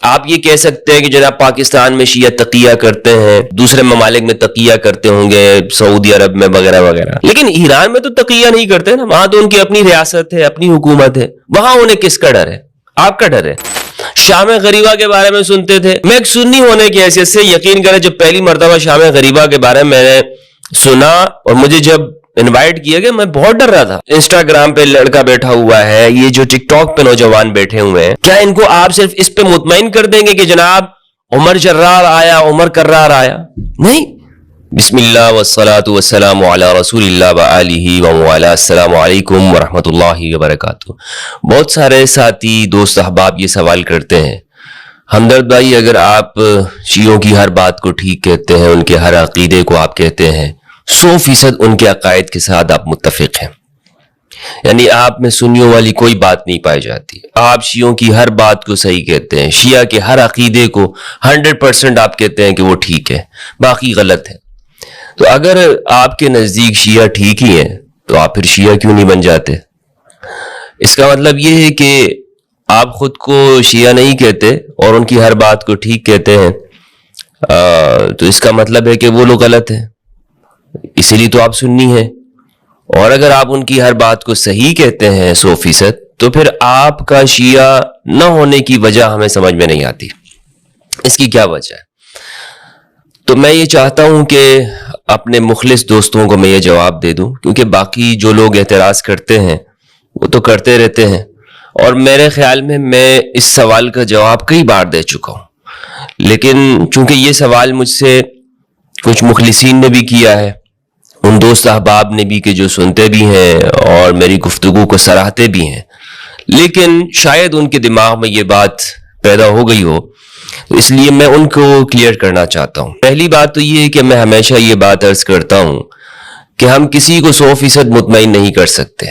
آپ یہ کہہ سکتے ہیں کہ جناب پاکستان میں شیعہ تقیہ کرتے ہیں، دوسرے ممالک میں تقیہ کرتے ہوں گے، سعودی عرب میں وغیرہ وغیرہ، لیکن ایران میں تو تقیہ نہیں کرتے نا، وہاں تو ان کی اپنی ریاست ہے، اپنی حکومت ہے، وہاں انہیں کس کا ڈر ہے؟ آپ کا ڈر ہے۔ شام غریبہ کے بارے میں سنتے تھے، میں ایک سنی ہونے کی حیثیت سے یقین کریں جب پہلی مرتبہ شام غریبہ کے بارے میں نے سنا اور مجھے جب انوائٹ کیا گیا، میں بہت ڈر رہا تھا۔ انسٹاگرام پہ لڑکا بیٹھا ہوا ہے، یہ جو ٹک ٹاک پہ نوجوان بیٹھے ہوئے ہیں، کیا ان کو آپ صرف اس پہ مطمئن کر دیں گے کہ جناب عمر جرار آیا، عمر کرار آیا؟ نہیں۔ بسم اللہ والصلاة والسلام علی رسول اللہ وآلہ وموالا۔ السلام علیکم ورحمۃ اللہ وبرکاتہ۔ بہت سارے ساتھی دوست احباب یہ سوال کرتے ہیں، ہمدرد بھائی اگر آپ شیعوں کی ہر بات کو ٹھیک کہتے ہیں، ان کے ہر عقیدے کو آپ کہتے ہیں، 100% ان کے عقائد کے ساتھ آپ متفق ہیں، یعنی آپ میں سنیوں والی کوئی بات نہیں پائی جاتی، آپ شیعوں کی ہر بات کو صحیح کہتے ہیں، شیعہ کے ہر عقیدے کو 100% آپ کہتے ہیں کہ وہ ٹھیک ہے، باقی غلط ہے، تو اگر آپ کے نزدیک شیعہ ٹھیک ہی ہیں تو آپ پھر شیعہ کیوں نہیں بن جاتے؟ اس کا مطلب یہ ہے کہ آپ خود کو شیعہ نہیں کہتے اور ان کی ہر بات کو ٹھیک کہتے ہیں، تو اس کا مطلب ہے کہ وہ لوگ غلط ہیں، اسی لیے تو آپ سنی ہیں۔ اور اگر آپ ان کی ہر بات کو صحیح کہتے ہیں 100%، تو پھر آپ کا شیعہ نہ ہونے کی وجہ ہمیں سمجھ میں نہیں آتی، اس کی کیا وجہ ہے؟ تو میں یہ چاہتا ہوں کہ اپنے مخلص دوستوں کو میں یہ جواب دے دوں، کیونکہ باقی جو لوگ اعتراض کرتے ہیں وہ تو کرتے رہتے ہیں، اور میرے خیال میں اس سوال کا جواب کئی بار دے چکا ہوں، لیکن چونکہ یہ سوال مجھ سے کچھ مخلصین نے بھی کیا ہے، ان دوست احباب نے بھی کہ جو سنتے بھی ہیں اور میری گفتگو کو سراہتے بھی ہیں، لیکن شاید ان کے دماغ میں یہ بات پیدا ہو گئی ہو، تو اس لیے میں ان کو کلیئر کرنا چاہتا ہوں۔ پہلی بات تو یہ ہے کہ میں ہمیشہ یہ بات عرض کرتا ہوں کہ ہم کسی کو 100% مطمئن نہیں کر سکتے،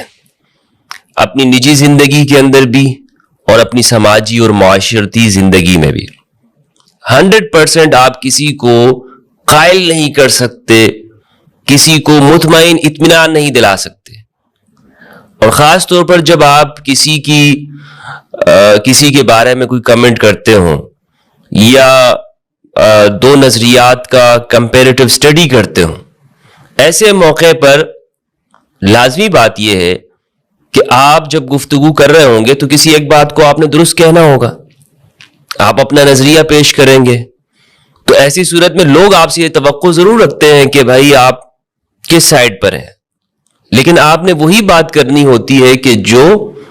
اپنی نجی زندگی کے اندر بھی اور اپنی سماجی اور معاشرتی زندگی میں بھی 100% آپ کسی کو قائل نہیں کر سکتے، کسی کو مطمئن اطمینان نہیں دلا سکتے، اور خاص طور پر جب آپ کسی کے بارے میں کوئی کمنٹ کرتے ہوں یا دو نظریات کا کمپیریٹیو سٹڈی کرتے ہوں، ایسے موقع پر لازمی بات یہ ہے کہ آپ جب گفتگو کر رہے ہوں گے تو کسی ایک بات کو آپ نے درست کہنا ہوگا، آپ اپنا نظریہ پیش کریں گے، تو ایسی صورت میں لوگ آپ سے یہ توقع ضرور رکھتے ہیں کہ بھائی آپ کس سائڈ پر ہیں، لیکن آپ نے وہی بات کرنی ہوتی ہے کہ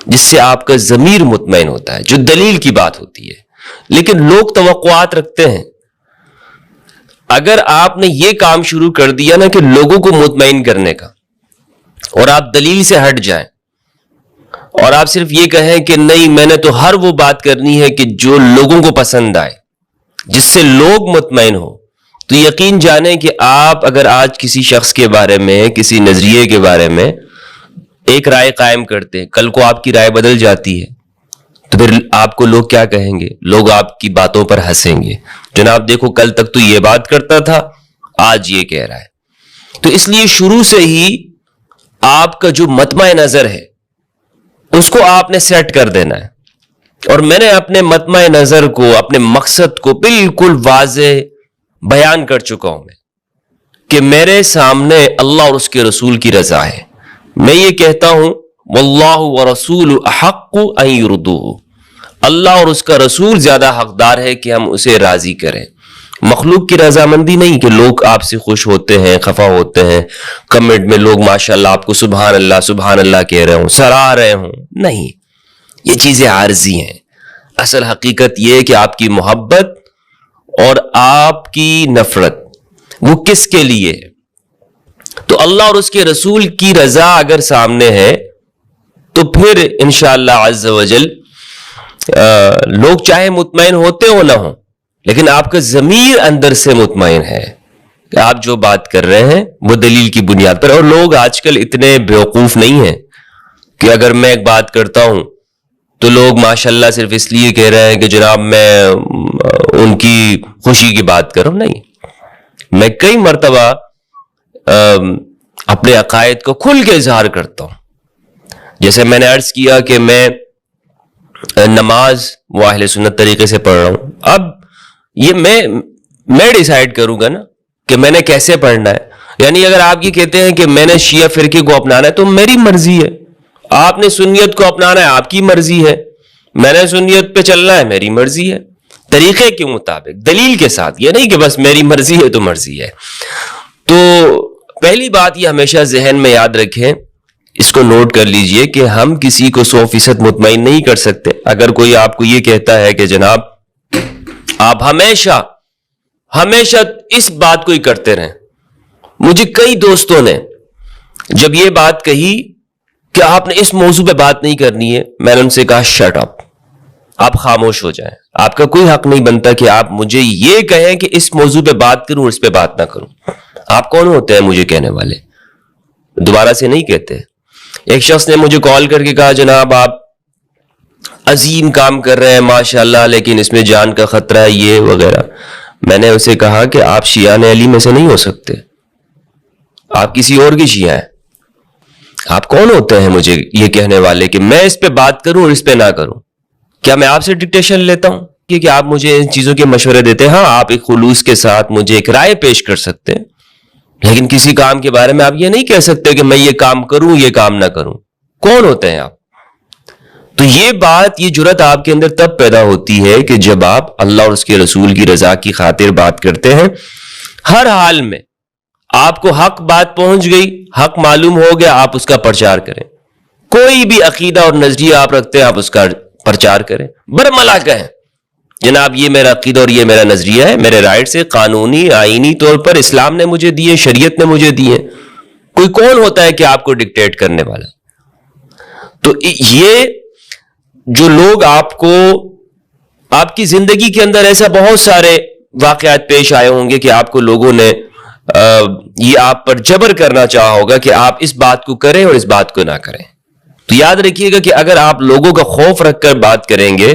جس سے آپ کا ضمیر مطمئن ہوتا ہے، جو دلیل کی بات ہوتی ہے، لیکن لوگ توقعات رکھتے ہیں۔ اگر آپ نے یہ کام شروع کر دیا نا کہ لوگوں کو مطمئن کرنے کا، اور آپ دلیل سے ہٹ جائیں اور آپ صرف یہ کہیں کہ نہیں میں نے تو ہر وہ بات کرنی ہے کہ جو لوگوں کو پسند آئے، جس سے لوگ مطمئن ہو، تو یقین جانیں کہ آپ اگر آج کسی شخص کے بارے میں، کسی نظریے کے بارے میں ایک رائے قائم کرتے ہیں، کل کو آپ کی رائے بدل جاتی ہے، تو پھر آپ کو لوگ کیا کہیں گے؟ لوگ آپ کی باتوں پر ہنسیں گے، جناب دیکھو کل تک تو یہ بات کرتا تھا، آج یہ کہہ رہا ہے۔ تو اس لیے شروع سے ہی آپ کا جو مطمع نظر ہے اس کو آپ نے سیٹ کر دینا ہے، اور میں نے اپنے مطمع نظر کو، اپنے مقصد کو بالکل واضح بیان کر چکا ہوں میں کہ میرے سامنے اللہ اور اس کے رسول کی رضا ہے۔ میں یہ کہتا ہوں واللہ ورسول احق ان یرضوہ، اللہ اور اس کا رسول زیادہ حقدار ہے کہ ہم اسے راضی کریں، مخلوق کی رضامندی نہیں کہ لوگ آپ سے خوش ہوتے ہیں، خفا ہوتے ہیں، کمنٹ میں لوگ ماشاءاللہ آپ کو سبحان اللہ کہہ رہے ہوں، سراہ رہے ہوں، نہیں، یہ چیزیں عارضی ہیں۔ اصل حقیقت یہ ہے کہ آپ کی محبت اور آپ کی نفرت وہ کس کے لیے ہے؟ تو اللہ اور اس کے رسول کی رضا اگر سامنے ہے تو پھر انشاءاللہ عز وجل لوگ چاہے مطمئن ہوتے ہو نہ ہوں، لیکن آپ کا ضمیر اندر سے مطمئن ہے کہ آپ جو بات کر رہے ہیں وہ دلیل کی بنیاد پر۔ اور لوگ آج کل اتنے بیوقوف نہیں ہیں کہ اگر میں ایک بات کرتا ہوں تو لوگ ماشاءاللہ صرف اس لیے کہہ رہے ہیں کہ جناب میں ان کی خوشی کی بات کروں، نہیں، میں کئی مرتبہ اپنے عقائد کو کھل کے اظہار کرتا ہوں۔ جیسے میں نے عرض کیا کہ میں نماز وہ اہل سنت طریقے سے پڑھ رہا ہوں. اب یہ میں ڈیسائیڈ کروں گا نا کہ میں نے کیسے پڑھنا ہے. یعنی اگر آپ یہ کہتے ہیں کہ میں نے شیعہ فرقے کو اپنانا ہے تو میری مرضی ہے, آپ نے سنیت کو اپنانا ہے آپ کی مرضی ہے, میں نے سنیت پہ چلنا ہے میری مرضی ہے, طریقے کے مطابق دلیل کے ساتھ. یہ نہیں کہ بس میری مرضی ہے تو مرضی ہے. تو پہلی بات یہ ہمیشہ ذہن میں یاد رکھیں, اس کو نوٹ کر لیجئے کہ ہم کسی کو 100% مطمئن نہیں کر سکتے. اگر کوئی آپ کو یہ کہتا ہے کہ جناب آپ ہمیشہ اس بات کو ہی کرتے رہیں. مجھے کئی دوستوں نے جب یہ بات کہی کہ آپ نے اس موضوع پہ بات نہیں کرنی ہے, میں نے ان سے کہا شٹ اپ, آپ خاموش ہو جائیں. آپ کا کوئی حق نہیں بنتا کہ آپ مجھے یہ کہیں کہ اس موضوع پہ بات کروں اور اس پہ بات نہ کروں. آپ کون ہوتے ہیں مجھے کہنے والے؟ دوبارہ سے نہیں کہتے. ایک شخص نے مجھے کال کر کے کہا جناب آپ عظیم کام کر رہے ہیں ماشاءاللہ, لیکن اس میں جان کا خطرہ ہے یہ وغیرہ. میں نے اسے کہا کہ آپ شیعان علی میں سے نہیں ہو سکتے, آپ کسی اور کی شیعہ ہیں. آپ کون ہوتے ہیں مجھے یہ کہنے والے کہ میں اس پہ بات کروں اور اس پہ نہ کروں؟ کیا میں آپ سے ڈکٹیشن لیتا ہوں کہ آپ مجھے ان چیزوں کے مشورے دیتے ہیں؟ ہاں آپ ایک خلوص کے ساتھ مجھے ایک رائے پیش کر سکتے ہیں, لیکن کسی کام کے بارے میں آپ یہ نہیں کہہ سکتے کہ میں یہ کام کروں یہ کام نہ کروں. کون ہوتے ہیں آپ؟ تو یہ بات, یہ جرات آپ کے اندر تب پیدا ہوتی ہے کہ جب آپ اللہ اور اس کے رسول کی رضا کی خاطر بات کرتے ہیں. ہر حال میں آپ کو حق بات پہنچ گئی, حق معلوم ہو گیا, آپ اس کا پرچار کریں. کوئی بھی عقیدہ اور نظریہ آپ رکھتے ہیں آپ اس کا پرچار کریں, برملا کہیں جناب یہ میرا عقیدہ اور یہ میرا نظریہ ہے, میرے رائٹ سے قانونی آئینی طور پر اسلام نے مجھے دیے, شریعت نے مجھے دیے. کوئی کون ہوتا ہے کہ آپ کو ڈکٹیٹ کرنے والا؟ تو یہ جو لوگ آپ کو, آپ کی زندگی کے اندر ایسا بہت سارے واقعات پیش آئے ہوں گے کہ آپ کو لوگوں نے یہ آپ پر جبر کرنا چاہا ہوگا کہ آپ اس بات کو کریں اور اس بات کو نہ کریں. تو یاد رکھیے گا کہ اگر آپ لوگوں کا خوف رکھ کر بات کریں گے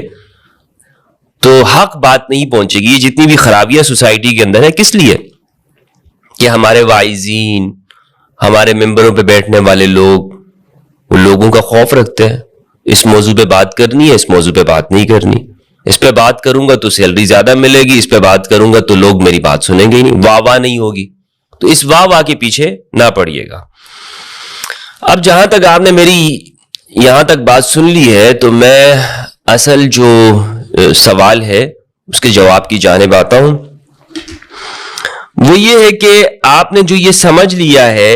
تو حق بات نہیں پہنچے گی. یہ جتنی بھی خرابیاں سوسائٹی کے اندر ہے کس لیے؟ کہ ہمارے واعظین, ہمارے ممبروں پہ بیٹھنے والے لوگ, وہ لوگوں کا خوف رکھتے ہیں. اس موضوع پہ بات کرنی ہے, اس موضوع پہ بات نہیں کرنی. اس پہ بات کروں گا تو سیلری زیادہ ملے گی, اس پہ بات کروں گا تو لوگ میری بات سنیں گے ہی نہیں, واہ واہ نہیں ہوگی. تو اس واہ واہ کے پیچھے نہ پڑیے گا. اب جہاں تک آپ نے میری یہاں تک بات سن لی ہے تو میں اصل جو سوال ہے اس کے جواب کی جانب آتا ہوں. وہ یہ ہے کہ آپ نے جو یہ سمجھ لیا ہے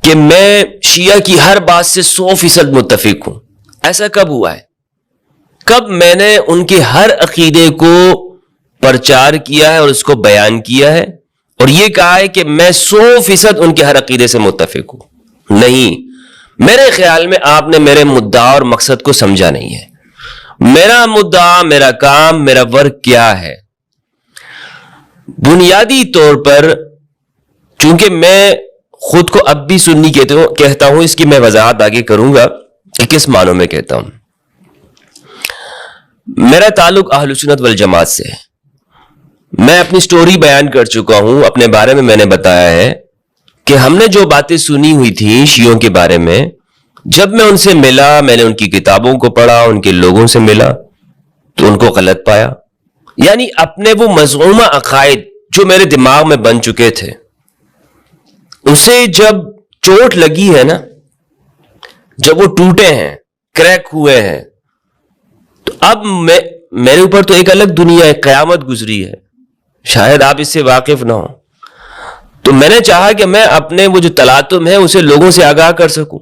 کہ میں شیعہ کی ہر بات سے 100% متفق ہوں, ایسا کب ہوا ہے؟ کب میں نے ان کے ہر عقیدے کو پرچار کیا ہے اور اس کو بیان کیا ہے اور یہ کہا ہے کہ میں 100% ان کے ہر عقیدے سے متفق ہوں؟ نہیں. میرے خیال میں آپ نے میرے مدعا اور مقصد کو سمجھا نہیں ہے. میرا مدعا, میرا کام, میرا ورک کیا ہے؟ بنیادی طور پر چونکہ میں خود کو اب بھی سنی کہتا ہوں, اس کی میں وضاحت آگے کروں گا کہ کس معنوں میں کہتا ہوں. میرا تعلق اہل سنت والجماعت سے ہے. میں اپنی سٹوری بیان کر چکا ہوں, اپنے بارے میں میں نے بتایا ہے کہ ہم نے جو باتیں سنی ہوئی تھی شیعوں کے بارے میں, جب میں ان سے ملا, میں نے ان کی کتابوں کو پڑھا, ان کے لوگوں سے ملا تو ان کو غلط پایا. یعنی اپنے وہ مذمومہ عقائد جو میرے دماغ میں بن چکے تھے, اسے جب چوٹ لگی ہے نا, جب وہ ٹوٹے ہیں, کریک ہوئے ہیں, تو اب میرے اوپر تو ایک الگ دنیا ہے, قیامت گزری ہے. شاید آپ اس سے واقف نہ ہو. تو میں نے چاہا کہ میں اپنے وہ جو تلاطم ہے اسے لوگوں سے آگاہ کر سکوں,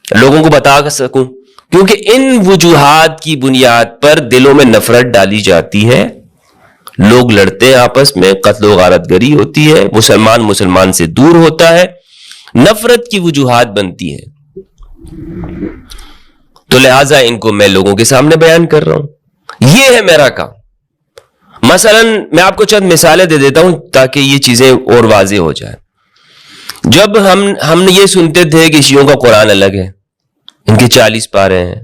لوگوں کو بتا سکوں, کیونکہ ان وجوہات کی بنیاد پر دلوں میں نفرت ڈالی جاتی ہے, لوگ لڑتے ہیں آپس میں, قتل و غارت گری ہوتی ہے, مسلمان سے دور ہوتا ہے, نفرت کی وجوہات بنتی ہیں. تو لہٰذا ان کو میں لوگوں کے سامنے بیان کر رہا ہوں. یہ ہے میرا کام. مثلا میں آپ کو چند مثالیں دے دیتا ہوں تاکہ یہ چیزیں اور واضح ہو جائیں. جب ہم نے یہ سنتے تھے کہ شیعوں کا قرآن الگ ہے, ان کے 40 پارے ہیں,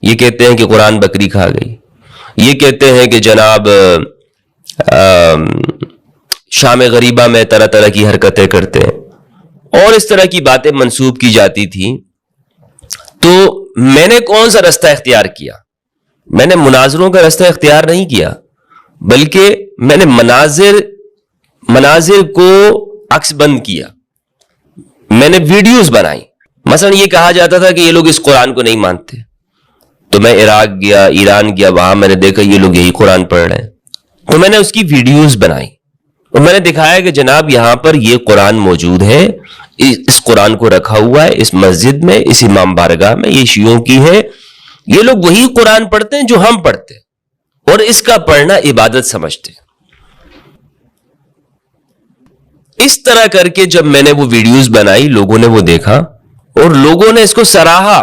یہ کہتے ہیں کہ قرآن بکری کھا گئی, یہ کہتے ہیں کہ جناب شام غریبہ میں طرح طرح کی حرکتیں کرتے ہیں, اور اس طرح کی باتیں منسوب کی جاتی تھی. تو میں نے کون سا رستہ اختیار کیا؟ میں نے مناظروں کا رستہ اختیار نہیں کیا، بلکہ میں نے مناظر کو عکس بند کیا، میں نے ویڈیوز بنائی۔ مثلا یہ کہا جاتا تھا کہ یہ لوگ اس قرآن کو نہیں مانتے، تو میں عراق گیا، ایران گیا، وہاں میں نے دیکھا یہ لوگ یہی قرآن پڑھ رہے ہیں، تو میں نے اس کی ویڈیوز بنائی اور میں نے دکھایا کہ جناب یہاں پر یہ قرآن موجود ہے، اس قرآن کو رکھا ہوا ہے اس مسجد میں، اس امام بارگاہ میں، یہ شیعوں کی ہے، یہ لوگ وہی قرآن پڑھتے ہیں جو ہم پڑھتے ہیں اور اس کا پڑھنا عبادت سمجھتے ہیں۔ اس طرح کر کے جب میں نے وہ ویڈیوز بنائی، لوگوں نے وہ دیکھا اور لوگوں نے اس کو سراہا۔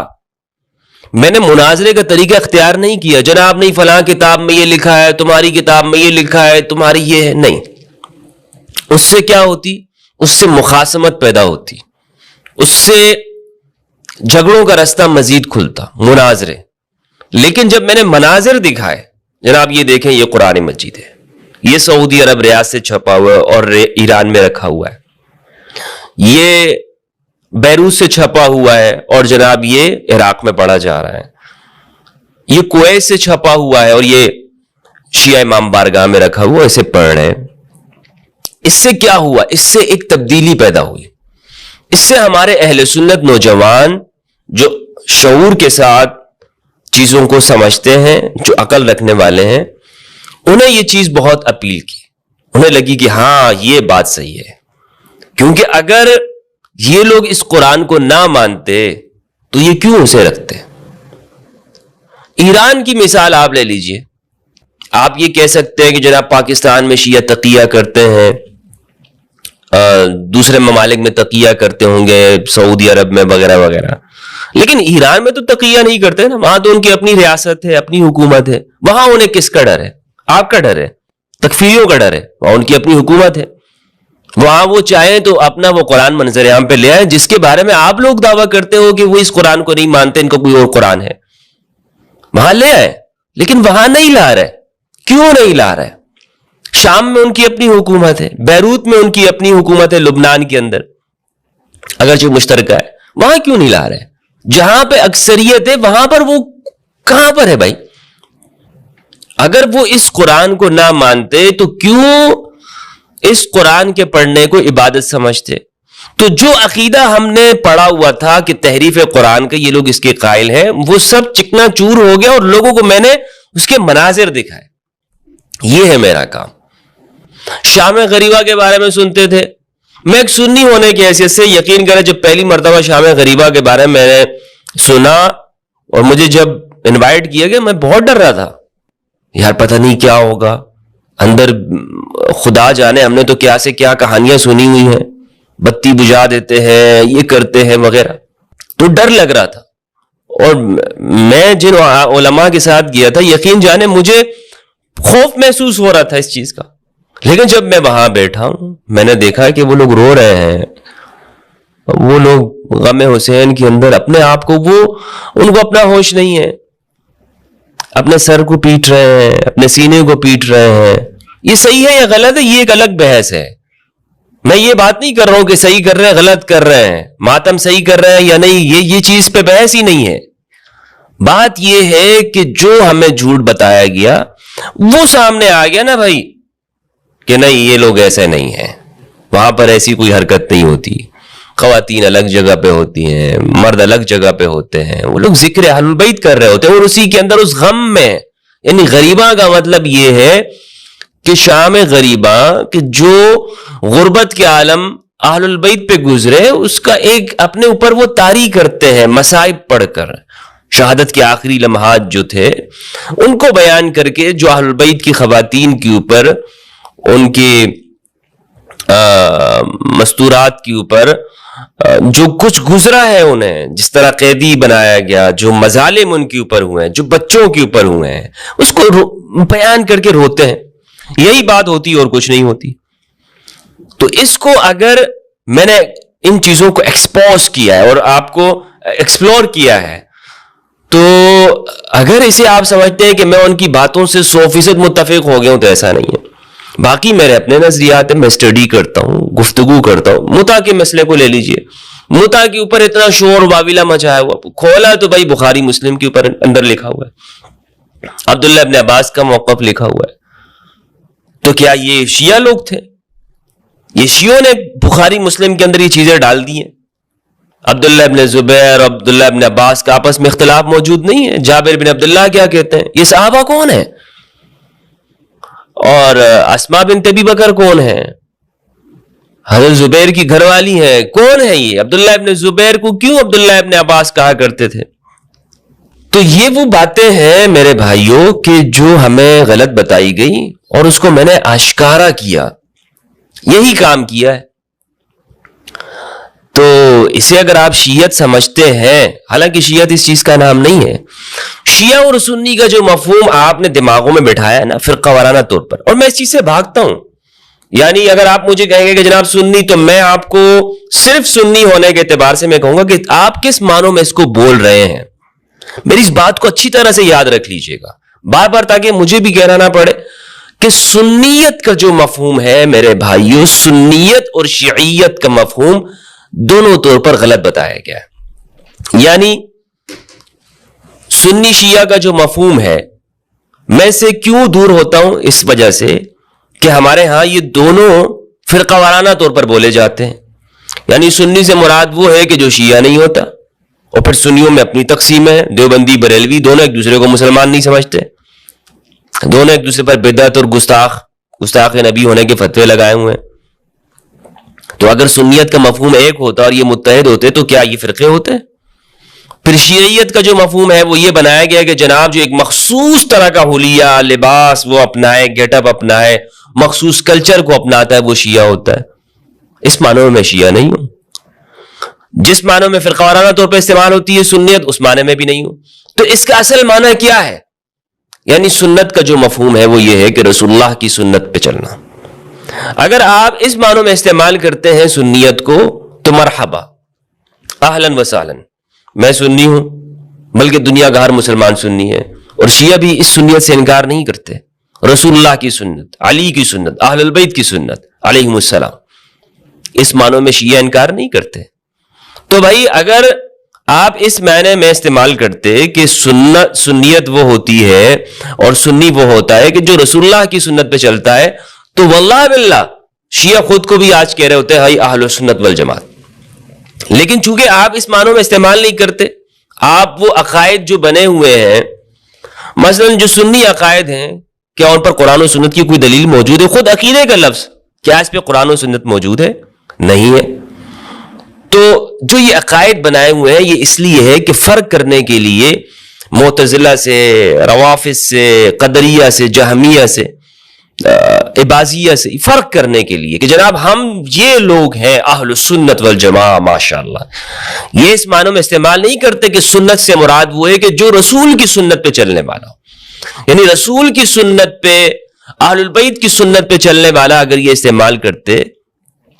میں نے مناظرے کا طریقہ اختیار نہیں کیا، جناب نہیں فلاں کتاب میں یہ لکھا ہے، تمہاری کتاب میں یہ لکھا ہے، تمہاری یہ ہے، نہیں۔ اس سے کیا ہوتی؟ اس سے مخاصمت پیدا ہوتی، اس سے جھگڑوں کا رستہ مزید کھلتا، مناظرے۔ لیکن جب میں نے مناظر دکھائے، جناب یہ دیکھیں یہ قرآن مجید ہے، یہ سعودی عرب ریاض سے چھپا ہوا ہے اور ایران میں رکھا ہوا ہے، یہ بیروت سے چھپا ہوا ہے اور جناب یہ عراق میں پڑھا جا رہا ہے، یہ کویت سے چھپا ہوا ہے اور یہ شیعہ امام بارگاہ میں رکھا ہوا، اسے پڑھ رہے ہیں۔ اس سے کیا ہوا؟ اس سے ایک تبدیلی پیدا ہوئی، اس سے ہمارے اہل سنت نوجوان جو شعور کے ساتھ چیزوں کو سمجھتے ہیں، جو عقل رکھنے والے ہیں، انہیں یہ چیز بہت اپیل کی، انہیں لگی کہ ہاں یہ بات صحیح ہے، کیونکہ اگر یہ لوگ اس قرآن کو نہ مانتے تو یہ کیوں اسے رکھتے؟ ایران کی مثال آپ لے لیجئے، آپ یہ کہہ سکتے ہیں کہ جناب پاکستان میں شیعہ تقیہ کرتے ہیں، دوسرے ممالک میں تقیہ کرتے ہوں گے، سعودی عرب میں وغیرہ وغیرہ، لیکن ایران میں تو تقیہ نہیں کرتے نا، وہاں تو ان کی اپنی ریاست ہے، اپنی حکومت ہے، وہاں انہیں کس کا ڈر ہے؟ آپ کا ڈر ہے، تکفیریوں کا ڈر ہے، وہاں ان کی اپنی حکومت ہے، وہاں وہ چاہیں تو اپنا وہ قرآن منظر عام پہ لے آئیں جس کے بارے میں آپ لوگ دعویٰ کرتے ہو کہ وہ اس قرآن کو نہیں مانتے، ان کو کوئی اور قرآن ہے، وہاں لے آئے، لیکن وہاں نہیں لا رہے۔ کیوں نہیں لا رہے؟ شام میں ان کی اپنی حکومت ہے، بیروت میں ان کی اپنی حکومت ہے، لبنان کے اندر اگرچہ مشترکہ ہے، وہاں کیوں نہیں لا رہے؟ جہاں پہ اکثریت ہے وہاں پر وہ کہاں پر ہے بھائی؟ اگر وہ اس قرآن کو نہ مانتے تو کیوں اس قرآن کے پڑھنے کو عبادت سمجھتے؟ تو جو عقیدہ ہم نے پڑھا ہوا تھا کہ تحریف قرآن کا یہ لوگ اس کے قائل ہیں، وہ سب چکنا چور ہو گیا اور لوگوں کو میں نے اس کے مناظر دکھائے۔ یہ ہے میرا کام۔ شام غریبہ کے بارے میں سنتے تھے، میں ایک سنی ہونے کی حیثیت سے یقین کریں جب پہلی مرتبہ شام غریبہ کے بارے میں نے سنا اور مجھے جب انوائٹ کیا گیا، میں بہت ڈر رہا تھا، یار پتہ نہیں کیا ہوگا اندر، خدا جانے ہم نے تو کیا سے کیا کہانیاں سنی ہوئی ہیں، بتی بجھا دیتے ہیں، یہ کرتے ہیں وغیرہ، تو ڈر لگ رہا تھا۔ اور میں جن علماء کے ساتھ گیا تھا، یقین جانے مجھے خوف محسوس ہو رہا تھا اس چیز کا، لیکن جب میں وہاں بیٹھا ہوں میں نے دیکھا کہ وہ لوگ رو رہے ہیں، وہ لوگ غم حسین کے اندر اپنے آپ کو، وہ ان کو اپنا ہوش نہیں ہے، اپنے سر کو پیٹ رہے ہیں، اپنے سینے کو پیٹ رہے ہیں۔ یہ صحیح ہے یا غلط ہے یہ ایک الگ بحث ہے، میں یہ بات نہیں کر رہا ہوں کہ صحیح کر رہے ہیں غلط کر رہے ہیں، ماتم صحیح کر رہے ہیں یا نہیں، یہ چیز پہ بحث ہی نہیں ہے۔ بات یہ ہے کہ جو ہمیں جھوٹ بتایا گیا وہ سامنے آ گیا نا بھائی، کہ نہیں یہ لوگ ایسے نہیں ہیں، وہاں پر ایسی کوئی حرکت نہیں ہوتی، خواتین الگ جگہ پہ ہوتی ہیں، مرد الگ جگہ پہ ہوتے ہیں، وہ لوگ ذکر اہل البیت کر رہے ہوتے ہیں، اور اسی کے اندر اس غم میں، یعنی غریبہ کا مطلب یہ ہے کہ شام غریبہ کہ جو غربت کے عالم اہل البیت پہ گزرے، اس کا ایک اپنے اوپر وہ طاری کرتے ہیں مصائب پڑھ کر، شہادت کے آخری لمحات جو تھے ان کو بیان کر کے، جو اہل البیت کی خواتین کے اوپر، ان کی مستورات کے اوپر جو کچھ گزرا ہے، انہیں جس طرح قیدی بنایا گیا، جو مظالم ان کے اوپر ہوئے ہیں، جو بچوں کے اوپر ہوئے ہیں، اس کو بیان کر کے روتے ہیں۔ یہی بات ہوتی اور کچھ نہیں ہوتی۔ تو اس کو اگر میں نے ان چیزوں کو ایکسپوز کیا ہے اور آپ کو ایکسپلور کیا ہے، تو اگر اسے آپ سمجھتے ہیں کہ میں ان کی باتوں سے 100% متفق ہو گیا ہوں تو ایسا نہیں ہے۔ باقی میرے اپنے نظریات ہیں، میں اسٹڈی کرتا ہوں، گفتگو کرتا ہوں۔ متع کے مسئلے کو لے لیجئے، متع کے اوپر اتنا شور واویلا مچایا ہوا، کھولا تو بھائی بخاری مسلم کے اوپر اندر لکھا ہوا ہے، عبداللہ ابن عباس کا موقف لکھا ہوا ہے. تو کیا یہ شیعہ لوگ تھے؟ یہ شیعوں نے بخاری مسلم کے اندر یہ چیزیں ڈال دی ہیں. عبداللہ ابن زبیر اور عبداللہ ابن عباس کا آپس میں اختلاف موجود نہیں ہے. جابر بن عبداللہ کیا کہتے ہیں؟ یہ صحابہ کون ہیں؟ اور اسماء بنت ابی بکر کون ہیں؟ حضرت زبیر کی گھر والی ہیں. کون ہے یہ؟ عبداللہ ابن زبیر کو کیوں عبداللہ ابن عباس کہا کرتے تھے؟ تو یہ وہ باتیں ہیں میرے بھائیوں کہ جو ہمیں غلط بتائی گئی اور اس کو میں نے آشکارا کیا، یہی کام کیا ہے. تو اسے اگر آپ شیعت سمجھتے ہیں، حالانکہ شیعت اس چیز کا نام نہیں ہے، شیعہ اور سنی کا جو مفہوم آپ نے دماغوں میں بٹھایا ہے نا فرقہ وارانہ طور پر، اور میں اس چیز سے بھاگتا ہوں. یعنی اگر آپ مجھے کہیں گے کہ جناب سنی، تو میں آپ کو صرف سنی ہونے کے اعتبار سے میں کہوں گا کہ آپ کس معنوں میں اس کو بول رہے ہیں. میری اس بات کو اچھی طرح سے یاد رکھ لیجئے گا بار بار، تاکہ مجھے بھی کہنا نہ پڑے کہ سنیت کا جو مفہوم ہے میرے بھائیوں، سنیت اور شیعیت کا مفہوم دونوں طور پر غلط بتایا گیا ہے. یعنی سنی شیعہ کا جو مفہوم ہے، میں سے کیوں دور ہوتا ہوں؟ اس وجہ سے کہ ہمارے ہاں یہ دونوں فرقہ وارانہ طور پر بولے جاتے ہیں. یعنی سنی سے مراد وہ ہے کہ جو شیعہ نہیں ہوتا، اور پھر سنیوں میں اپنی تقسیم ہے، دیوبندی بریلوی، دونوں ایک دوسرے کو مسلمان نہیں سمجھتے، دونوں ایک دوسرے پر بدعت اور گستاخ نبی ہونے کے فتوے لگائے ہوئے ہیں. تو اگر سنیت کا مفہوم ایک ہوتا اور یہ متحد ہوتے تو کیا یہ فرقے ہوتے؟ پھر شیعیت کا جو مفہوم ہے وہ یہ بنایا گیا کہ جناب جو ایک مخصوص طرح کا حلیہ لباس وہ اپنائے، گیٹ اپ اپنائے، مخصوص کلچر کو اپناتا ہے، وہ شیعہ ہوتا ہے. اس معنوں میں شیعہ نہیں ہوں. جس معنوں میں فرقہ وارانہ طور پہ استعمال ہوتی ہے سنیت، اس معنی میں بھی نہیں ہوں. تو اس کا اصل معنی کیا ہے؟ یعنی سنت کا جو مفہوم ہے وہ یہ ہے کہ رسول اللہ کی سنت پہ چلنا. اگر آپ اس معنوں میں استعمال کرتے ہیں سنیت کو تو مرحبا، اہلاً و سہلاً، میں سنی ہوں، بلکہ دنیا کا ہر مسلمان سنی ہے. اور شیعہ بھی اس سنیت سے انکار نہیں کرتے. رسول اللہ کی سنت، علی کی سنت، اہل البیت کی سنت علیہم السلام، اس معنوں میں شیعہ انکار نہیں کرتے. تو بھائی اگر آپ اس معنی میں استعمال کرتے کہ سنیت وہ ہوتی ہے اور سنی وہ ہوتا ہے کہ جو رسول اللہ کی سنت پہ چلتا ہے، تو واللہ باللہ شیعہ خود کو بھی آج کہہ رہے ہوتے ہیں ہائی اہل سنت والجماعت. لیکن چونکہ آپ اس معنوں میں استعمال نہیں کرتے، آپ وہ عقائد جو بنے ہوئے ہیں، مثلا جو سنی عقائد ہیں، کیا ان پر قرآن و سنت کی کوئی دلیل موجود ہے؟ خود عقیدے کا لفظ، کیا اس پہ قرآن و سنت موجود ہے؟ نہیں ہے. تو جو یہ عقائد بنائے ہوئے ہیں یہ اس لیے ہے کہ فرق کرنے کے لیے معتزلہ سے، روافض سے، قدریہ سے، جہمیہ سے، عباضیہ سے فرق کرنے کے لیے کہ جناب ہم یہ لوگ ہیں اہل سنت والجماعہ ماشاءاللہ. یہ اس معنوں میں استعمال نہیں کرتے کہ سنت سے مراد وہ ہے کہ جو رسول کی سنت پہ چلنے والا ہو. یعنی رسول کی سنت پہ، اہل البیت کی سنت پہ چلنے والا اگر یہ استعمال کرتے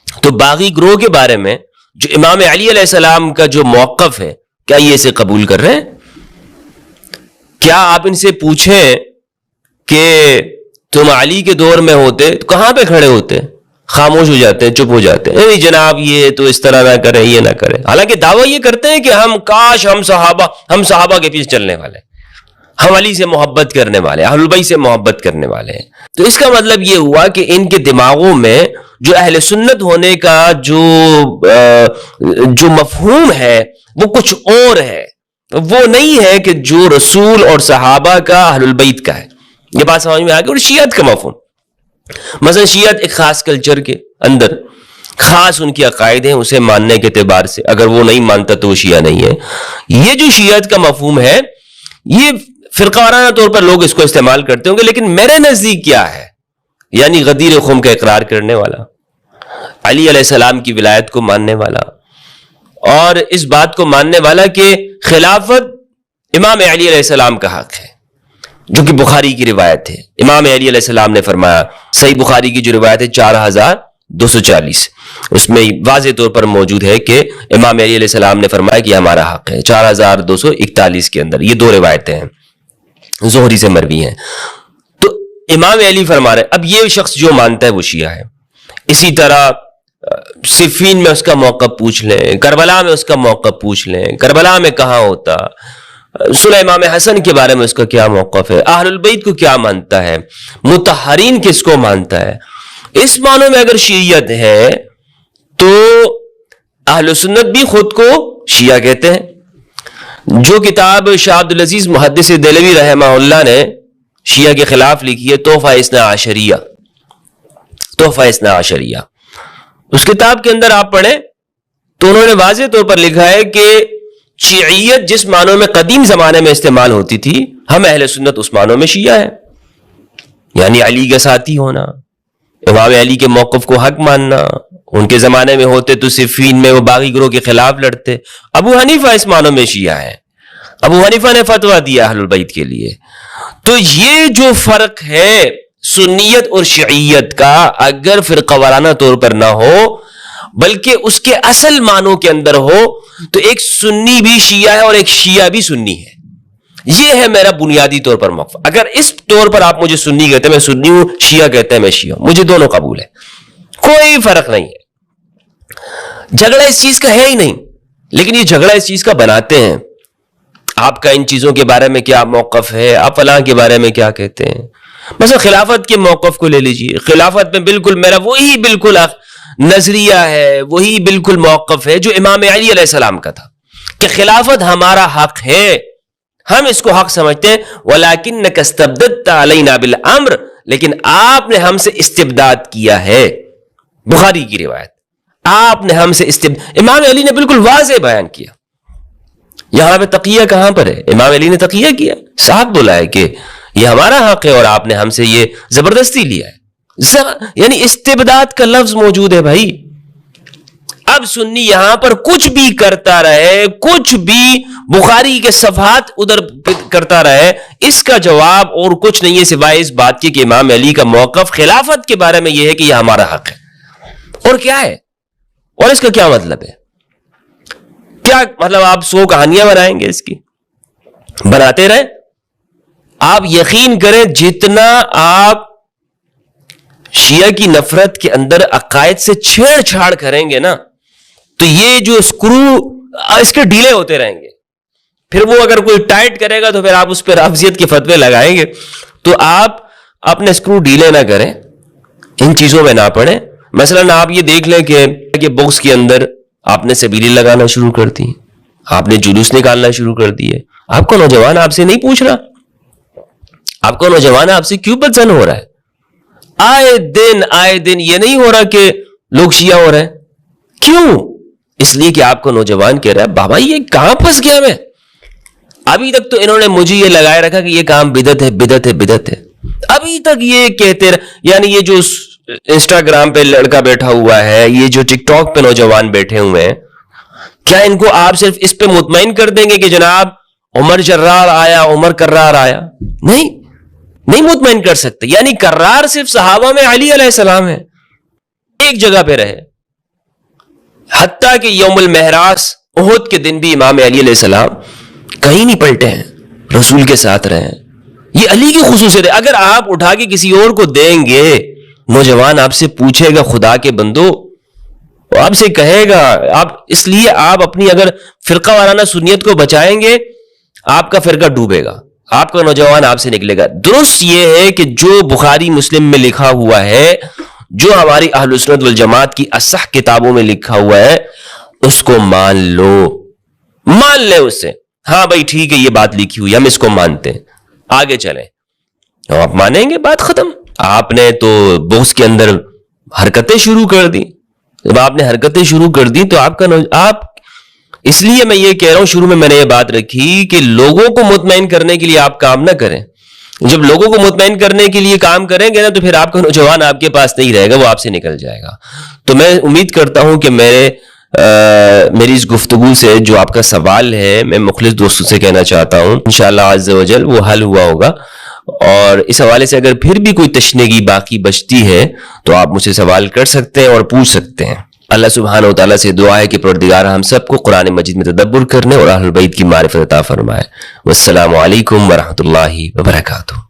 تو باغی گروہ کے بارے میں جو امام علی علیہ السلام کا جو موقف ہے، کیا یہ اسے قبول کر رہے ہیں؟ کیا آپ ان سے پوچھیں کہ تم علی کے دور میں ہوتے تو کہاں پہ کھڑے ہوتے؟ خاموش ہو جاتے ہیں، چپ ہو جاتے ہیں. نہیں جناب یہ تو اس طرح نہ کریں، یہ نہ کریں. حالانکہ دعویٰ یہ کرتے ہیں کہ ہم کاش ہم صحابہ کے پیچھے چلنے والے، ہم علی سے محبت کرنے والے، اہل بیت سے محبت کرنے والے ہیں. تو اس کا مطلب یہ ہوا کہ ان کے دماغوں میں جو اہل سنت ہونے کا جو مفہوم ہے وہ کچھ اور ہے، وہ نہیں ہے کہ جو رسول اور صحابہ کا، اہل البیت کا ہے. یہ بات سمجھ میں آ گئی. اور شیعت کا مفہوم، مثلا شیعت ایک خاص کلچر کے اندر خاص ان کی عقائد ہیں، اسے ماننے کے اعتبار سے اگر وہ نہیں مانتا تو وہ شیعہ نہیں ہے. یہ جو شیعت کا مفہوم ہے یہ فرقہ وارانہ طور پر لوگ اس کو استعمال کرتے ہوں گے، لیکن میرے نزدیک کیا ہے؟ یعنی غدیر خم کا اقرار کرنے والا، علی علیہ السلام کی ولایت کو ماننے والا، اور اس بات کو ماننے والا کہ خلافت امام علی علیہ السلام کا حق ہے، جو کہ بخاری کی روایت ہے. امام علی علیہ السلام نے فرمایا، صحیح بخاری کی جو روایت ہے 4240، اس میں واضح طور پر موجود ہے کہ امام علی علیہ السلام نے فرمایا کہ ہمارا حق ہے. 4241 کے اندر یہ دو روایتیں ہیں، زہری سے مروی ہیں. تو امام علی فرما رہے. اب یہ شخص جو مانتا ہے وہ شیعہ ہے. اسی طرح صفین میں اس کا موقف پوچھ لیں، کربلا میں اس کا موقف پوچھ لیں، کربلا میں کہاں ہوتا، سنہ امام حسن کے بارے میں اس کا کیا موقف ہے، اہل البیت کو کیا مانتا ہے، مطہرین کس کو مانتا ہے. اس معنوں میں اگر شیعیت ہے تو اہل سنت بھی خود کو شیعہ کہتے ہیں. جو کتاب شاہ عبدالعزیز محدث دہلوی رحمہ اللہ نے شیعہ کے خلاف لکھی ہے، تحفہ اثنا عشریہ، تحفہ اثنا عشریہ، اس کتاب کے اندر آپ پڑھیں تو انہوں نے واضح طور پر لکھا ہے کہ شیعیت جس معنوں میں قدیم زمانے میں استعمال ہوتی تھی، ہم اہل سنت اس معنوں میں شیعہ ہیں. یعنی علی کا ساتھی ہونا، امام علی کے موقف کو حق ماننا. ان کے زمانے میں ہوتے تو صفین میں وہ باغی گروہ کے خلاف لڑتے. ابو حنیفہ اس معنوں میں شیعہ ہیں، ابو حنیفہ نے فتویٰ دیا اہل البیت کے لیے. تو یہ جو فرق ہے سنیت اور شیعیت کا، اگر فرقہ وارانہ طور پر نہ ہو بلکہ اس کے اصل معنوں کے اندر ہو، تو ایک سنی بھی شیعہ ہے اور ایک شیعہ بھی سنی ہے. یہ ہے میرا بنیادی طور پر موقف. اگر اس طور پر آپ مجھے سنی کہتے ہیں میں سنی ہوں، شیعہ کہتے ہیں میں شیعہ ہوں، مجھے دونوں قبول ہے، کوئی فرق نہیں ہے. جھگڑا اس چیز کا ہے ہی نہیں. لیکن یہ جھگڑا اس چیز کا بناتے ہیں، آپ کا ان چیزوں کے بارے میں کیا موقف ہے، آپ فلاں کے بارے میں کیا کہتے ہیں. مثلا خلافت کے موقف کو لے لیجئے. خلافت میں بالکل میرا وہی بالکل نظریہ ہے، وہی بالکل موقف ہے جو امام علی علیہ السلام کا تھا کہ خلافت ہمارا حق ہے، ہم اس کو حق سمجھتے ہیں. وَلَكِنَّكَ اسْتَبْدَدْتَ عَلَيْنَا بِالْأَمْرِ، لیکن آپ نے ہم سے استبداد کیا ہے. بخاری کی روایت، آپ نے ہم سے امام علی نے بالکل واضح بیان کیا. یہاں پہ تقیہ کہاں پر ہے؟ امام علی نے تقیہ کیا، صاحب بولا ہے کہ یہ ہمارا حق ہے اور آپ نے ہم سے یہ زبردستی لیا ہے. یعنی استبداد کا لفظ موجود ہے بھائی. اب سنی یہاں پر کچھ بھی کرتا رہے، کچھ بھی بخاری کے صفحات ادھر کرتا رہے، اس کا جواب اور کچھ نہیں ہے سوائے اس بات کے کہ امام علی کا موقف خلافت کے بارے میں یہ ہے کہ یہ ہمارا حق ہے. اور کیا ہے؟ اور اس کا کیا مطلب ہے؟ کیا مطلب؟ آپ 100 کہانیاں بنائیں گے، اس کی بناتے رہیں. آپ یقین کریں جتنا آپ شیعہ کی نفرت کے اندر عقائد سے چھیڑ چھاڑ کریں گے نا، تو یہ جو اسکرو اس کے ڈھیلے ہوتے رہیں گے. پھر وہ اگر کوئی ٹائٹ کرے گا تو پھر آپ اس پہ رافضیت کے فتوے لگائیں گے. تو آپ اپنے اسکرو ڈھیلے نہ کریں، ان چیزوں میں نہ پڑیں. مثلا آپ یہ دیکھ لیں کہ بکس کے اندر آپ نے سبیلی لگانا شروع کر دی، آپ نے جلوس نکالنا شروع کر دیے. آپ کو نوجوان آپ سے نہیں پوچھ رہا، آپ کو نوجوان آپ سے کیوں پسند ہو رہا ہے؟ آئے دن یہ نہیں ہو رہا کہ لوگ شیعہ ہو رہے ہیں. کیوں؟ اس لیے کہ آپ کو نوجوان کہہ رہا ہے بابا یہ کہاں پھنس گیا میں. ابھی تک تو انہوں نے مجھے یہ لگائے رکھا کہ یہ کام بدعت ہے بدعت ہے بدعت ہے. ابھی تک یہ کہتے یعنی یہ جو انسٹاگرام پہ لڑکا بیٹھا ہوا ہے، یہ جو ٹک ٹاک پہ نوجوان بیٹھے ہوئے ہیں، کیا ان کو آپ صرف اس پہ مطمئن کر دیں گے کہ جناب عمر جرار آیا، عمر کرار آیا؟ نہیں مطمئن کر سکتے. یعنی کرار صرف صحابہ میں علی علیہ السلام ہے، ایک جگہ پہ رہے. حتیٰ کہ یوم المہراج احد کے دن بھی امام علی علیہ السلام کہیں نہیں پلٹے ہیں، رسول کے ساتھ رہے ہیں. یہ علی کی خصوصیت ہے. اگر آپ اٹھا کے کسی اور کو دیں گے، نوجوان آپ سے پوچھے گا خدا کے بندو، آپ سے کہے گا آپ، اس لیے آپ اپنی اگر فرقہ وارانہ سنیت کو بچائیں گے، آپ کا فرقہ ڈوبے گا، آپ کا نوجوان آپ سے نکلے گا. درست یہ ہے کہ جو بخاری مسلم میں لکھا ہوا ہے، جو ہماری اہل سنت والجماعت کی اصح کتابوں میں لکھا ہوا ہے، اس کو مان لو، مان لے اس سے. ہاں بھائی ٹھیک ہے یہ بات لکھی ہوئی، ہم اس کو مانتے ہیں، آگے چلیں. آپ مانیں گے، بات ختم. آپ نے تو بغض کے اندر حرکتیں شروع کر دی. جب آپ نے حرکتیں شروع کر دی تو آپ اس لیے میں یہ کہہ رہا ہوں، شروع میں نے یہ بات رکھی کہ لوگوں کو مطمئن کرنے کے لیے آپ کام نہ کریں. جب لوگوں کو مطمئن کرنے کے لیے کام کریں گے نا تو پھر آپ کا نوجوان آپ کے پاس نہیں رہے گا، وہ آپ سے نکل جائے گا. تو میں امید کرتا ہوں کہ میری اس گفتگو سے جو آپ کا سوال ہے، میں مخلص دوستوں سے کہنا چاہتا ہوں انشاءاللہ عز و جل وہ حل ہوا ہوگا. اور اس حوالے سے اگر پھر بھی کوئی تشنیگی باقی بچتی ہے تو آپ مجھ سے سوال کر سکتے ہیں اور پوچھ سکتے ہیں. اللہ سبحانہ و تعالیٰ سے دعا ہے کہ پروردگار ہم سب کو قرآن مجید میں تدبر کرنے اور اہل بیت کی معرفت عطا فرمائے. والسلام علیکم ورحمۃ اللہ وبرکاتہ.